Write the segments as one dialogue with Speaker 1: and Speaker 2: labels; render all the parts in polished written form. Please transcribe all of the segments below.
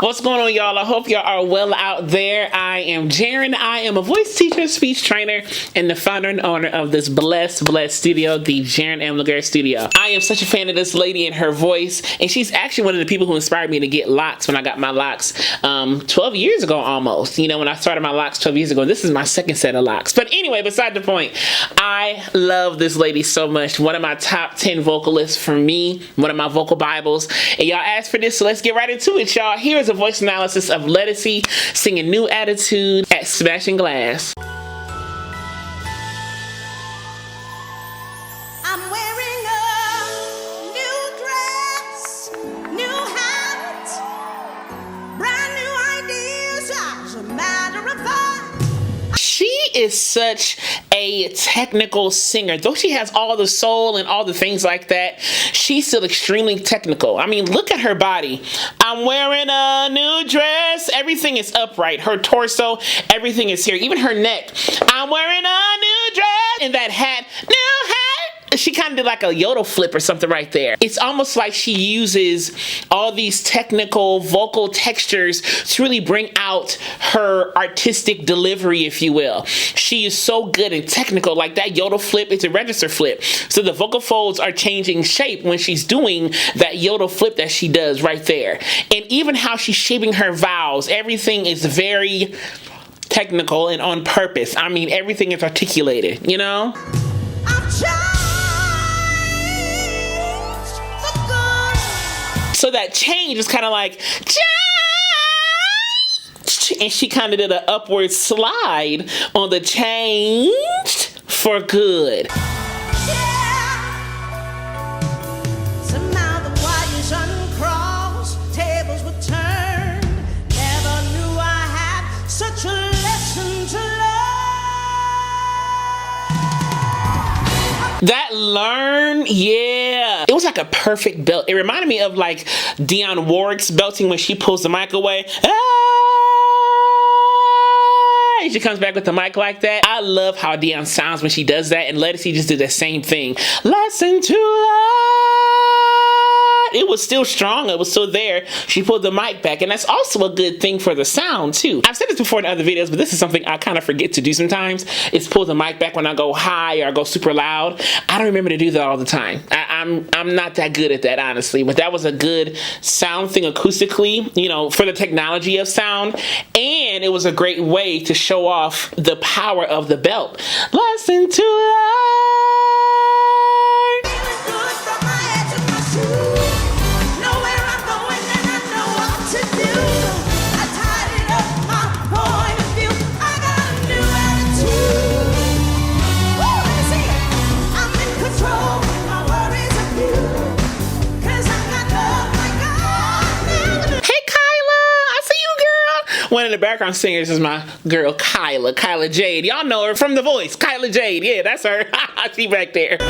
Speaker 1: What's going on, y'all? I hope y'all are well out there. I am Jaren. I am a voice teacher, speech trainer, and the founder and owner of this blessed studio, the Jaren M. Laguerre Studio. I am such a fan of this lady and her voice, and she's actually one of the people who inspired me to get locks when I got my locks 12 years ago almost. You know, when I started my locks 12 years ago, this is my second set of locks. But anyway, beside the point, I love this lady so much. One of my top 10 vocalists for me, one of my vocal Bibles. And y'all asked for this, so let's get right into it, y'all. Here is a voice analysis of LEDISI singing New Attitude at Smashing Glass.
Speaker 2: I'm wearing a new dress, new hat, brand new ideas as a matter of fact.
Speaker 1: She is such a technical singer. Though she has all the soul and all the things like that, she's still extremely technical. I mean, look at her body. I'm wearing a new dress. Everything is upright. Her torso, everything is here. Even her neck. I'm wearing a new dress. And that hat, new hat. She kind of did like a yodel flip or something right there. It's almost like she uses all these technical vocal textures to really bring out her artistic delivery, if you will. She is so good and technical. Like that yodel flip, it's a register flip. So the vocal folds are changing shape when she's doing that yodel flip that she does right there. And even how she's shaping her vowels, everything is very technical and on purpose. I mean, everything is articulated, you know? So that change is kind of like, and she kind of did an upward slide on the change for good. That learn, yeah. It was like a perfect belt. It reminded me of like Dionne Warwick's belting when she pulls the mic away. She comes back with the mic like that. I love how Dionne sounds when she does that, and LEDISI just did the same thing. Lesson to life. It was still strong. It was still there. She pulled the mic back, and that's also a good thing for the sound too. I've said this before in other videos, but this is something I kind of forget to do sometimes. Is pull the mic back when I go high or I go super loud. I don't remember to do that all the time. I'm not that good at that, honestly, but that was a good sound thing acoustically, you know, for the technology of sound, and it was a great way to show off the power of the belt. Lesson to life. One of the background singers is my girl Kyla Jade. Y'all know her from The Voice. Kyla Jade, yeah, that's her. She back there. I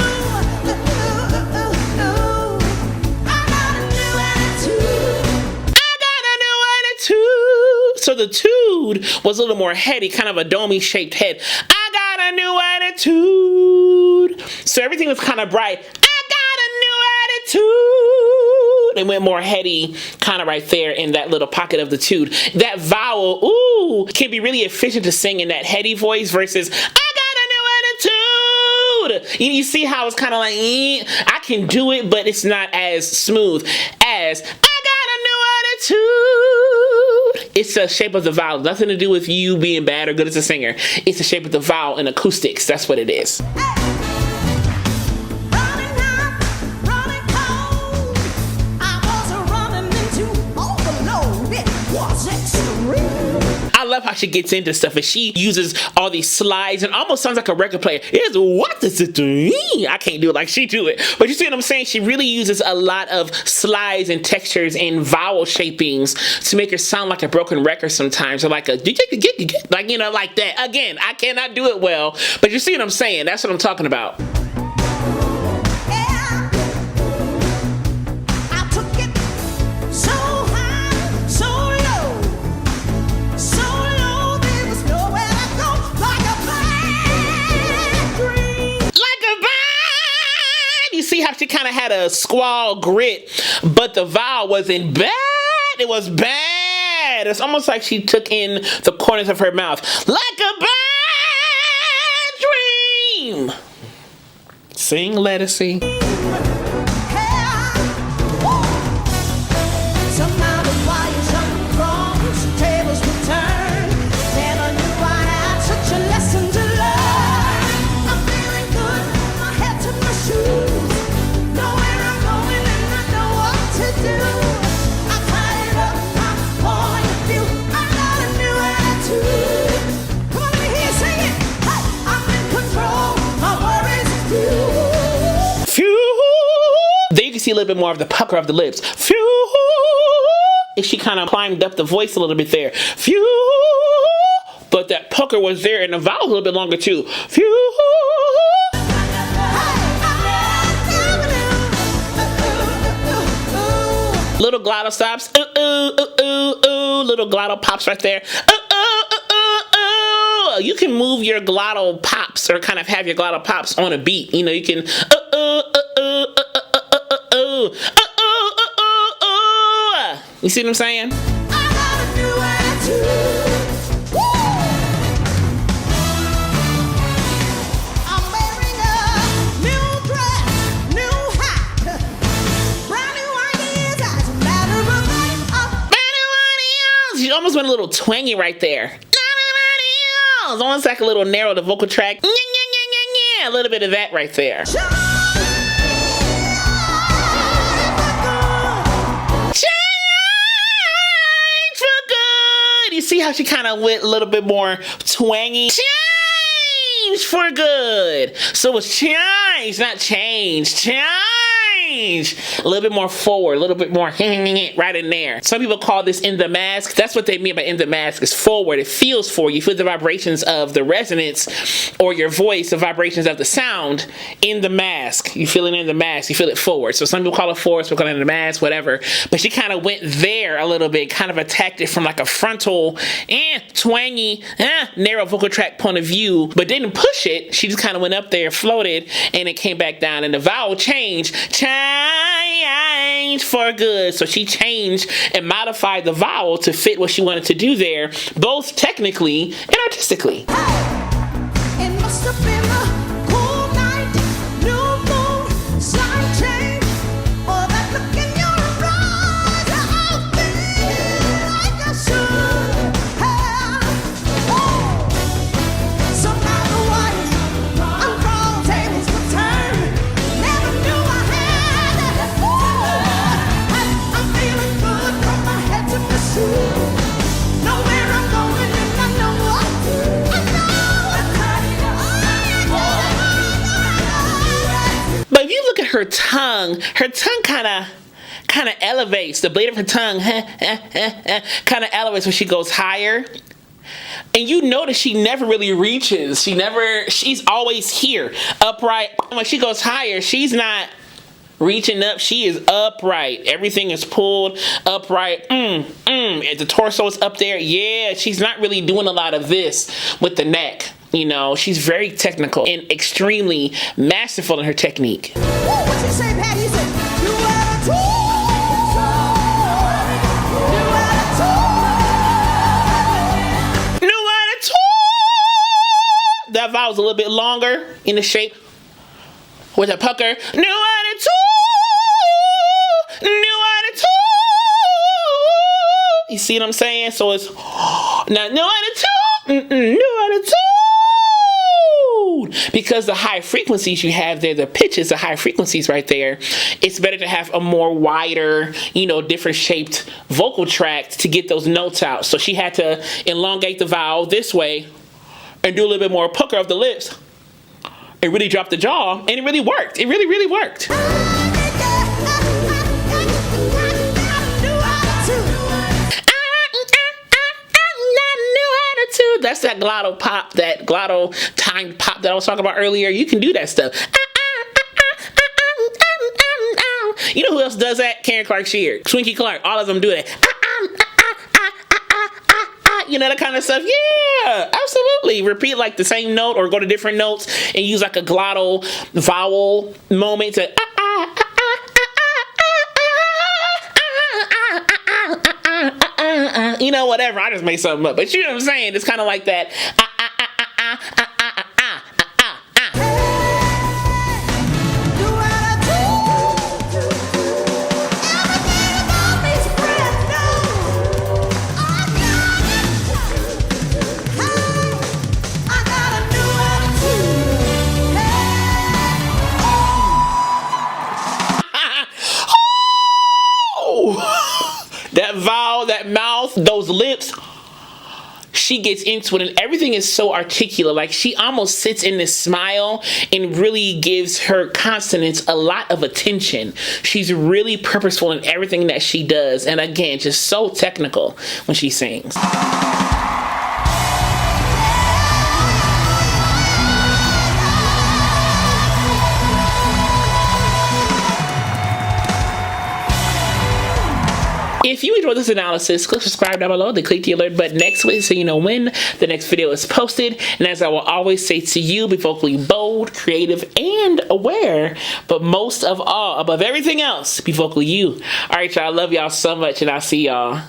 Speaker 1: got a new attitude. So the tude was a little more heady, kind of a domey shaped head. I got a new attitude. So everything was kind of bright. I got a new attitude. It went more heady, kind of right there in that little pocket of the tude. That vowel, ooh, can be really efficient to sing in that heady voice versus, I got a new attitude. You see how it's kind of like, I can do it, but it's not as smooth as, I got a new attitude. It's the shape of the vowel. Nothing to do with you being bad or good as a singer. It's the shape of the vowel in acoustics. That's what it is. I love how she gets into stuff and she uses all these slides and almost sounds like a record player. Here's what does it do? I can't do it like she do it. But you see what I'm saying? She really uses a lot of slides and textures and vowel shapings to make her sound like a broken record sometimes, or like a like, you know, like that. Again, I cannot do it well, but you see what I'm saying? That's what I'm talking about. See how she kind of had a squall grit, but the vowel wasn't bad. It was bad. bad. It's almost like she took in the corners of her mouth. Like a bad dream. Sing, LEDISI. There you can see a little bit more of the pucker of the lips. Phew! And she kind of climbed up the voice a little bit there. Phew! But that pucker was there, and the vowel a little bit longer too. Phew! Little glottal stops. Ooh, ooh, ooh, ooh, ooh. Little glottal pops right there. Ooh, ooh, ooh, ooh, ooh. You can move your glottal pops, or kind of have your glottal pops on a beat. You know, you can ooh, ooh, ooh, ooh, ooh. You see what I'm saying? She almost went a little twangy right there. It's almost like a little narrow, the vocal track. A little bit of that right there. You see how she kind of went a little bit more twangy? Change for good. So it's change, not change. Change. A little bit more forward, a little bit more right in there. Some people call this in the mask. That's what they mean by in the mask, is forward. It feels forward. You feel the vibrations of the resonance or your voice, the vibrations of the sound in the mask. You feel it in the mask. You feel it forward. So some people call it forward, some people call it in the mask, whatever. But she kind of went there a little bit, kind of attacked it from like a frontal, twangy, narrow vocal track point of view, but didn't push it. She just kind of went up there, floated, and it came back down. And the vowel changed. Change for good. So she changed and modified the vowel to fit what she wanted to do there, both technically and artistically.
Speaker 2: It must have been a cool night, new moon, slight change, or that look in your eyes. I've been like I should have. Somehow the white unrolled tables were turned. Never knew I had it. I'm feeling good from my head to my shoes. Know where I'm going and I know what to do.
Speaker 1: But if you look at her tongue kind of elevates. The blade of her tongue kind of elevates when she goes higher. And you notice she never really reaches. She's always here, upright. When she goes higher, she's not reaching up. She is upright. Everything is pulled upright. And the torso is up there. Yeah, she's not really doing a lot of this with the neck. You know, she's very technical and extremely masterful in her technique.
Speaker 2: What'd you say, Pat? He said, new attitude.
Speaker 1: New attitude. That vowel's a little bit longer in the shape with a pucker. New attitude. New attitude. You see what I'm saying? So it's now new attitude. New attitude. Because the high frequencies you have there, the pitches, the high frequencies right there, it's better to have a more wider, different shaped vocal tract to get those notes out. So she had to elongate the vowel this way and do a little bit more pucker of the lips and really drop the jaw, and it really worked. It really, really worked. That's that glottal pop, that glottal timed pop that I was talking about earlier. You can do that stuff. You know who else does that? Karen Clark Sheard, Swinky Clark, all of them do that. You know, that kind of stuff. Yeah, absolutely. Repeat like the same note or go to different notes and use like a glottal vowel moment to you know, whatever. I just made something up. But you know what I'm saying? It's kind of like that.
Speaker 2: Do what I do. Everything about me's brand new. I got it. Hey, I got a new attitude.
Speaker 1: Oh, that vowel, that mouth, those lips. She gets into it, and everything is so articulate. Like, she almost sits in this smile and really gives her consonants a lot of attention. She's really purposeful in everything that she does, and again, just so technical when she sings. If you enjoyed this analysis, click subscribe down below, then click the alert button next to it so you know when the next video is posted. And as I will always say to you, be vocally bold, creative, and aware. But most of all, above everything else, be vocally you. All right, y'all. I love y'all so much, and I'll see y'all